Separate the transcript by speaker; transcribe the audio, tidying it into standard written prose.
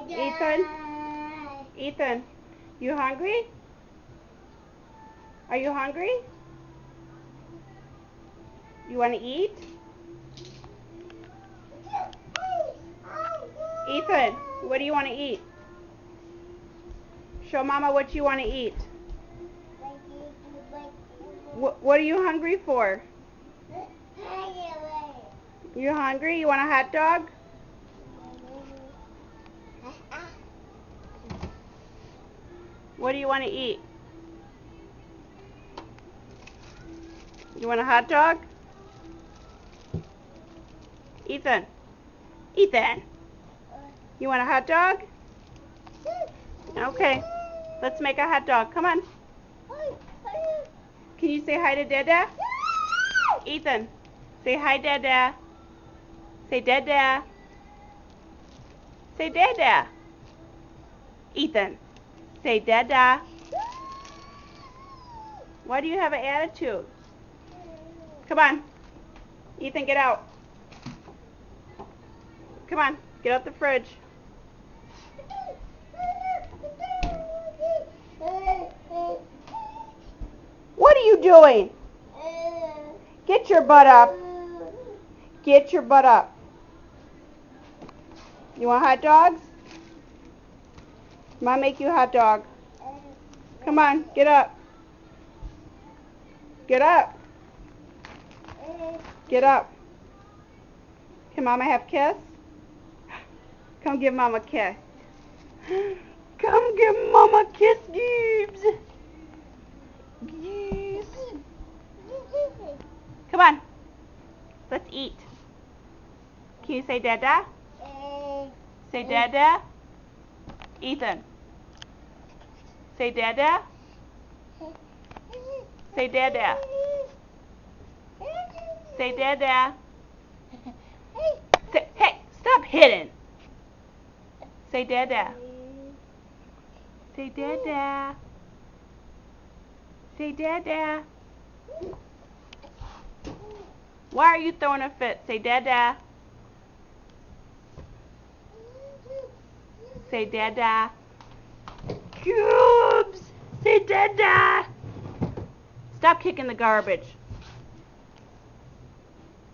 Speaker 1: Ethan? Ethan, you hungry? Are you hungry? You want to eat? Ethan, what do you want to eat? Show Mama what you want to eat. What are you hungry for? You hungry? You want a hot dog? What do you want to eat? You want a hot dog? Ethan. Ethan. You want a hot dog? Okay. Let's make a hot dog. Come on. Can you say hi to Dada? Ethan. Say hi, Dada. Say Dada. Say Dada. Ethan. Say Dada. Why do you have an attitude? Come on. Ethan, get out. Come on. Get out the fridge. What are you doing? Get your butt up. Get your butt up. You want hot dogs? Mom, make you a hot dog. Come on, get up. Get up. Get up. Can Mama have a kiss? Come give Mama a kiss. Come give Mama a kiss, Gibbs. Gibbs. Come on. Let's eat. Can you say Dada? Say Dada. Ethan. Say Dada. Say Dada. Say Dada. Say, hey, stop hitting. Say Dada. Say Dada. Say Dada. Why are you throwing a fit? Say Dada. Say Dada. Cubes. Say Dada. Stop kicking the garbage.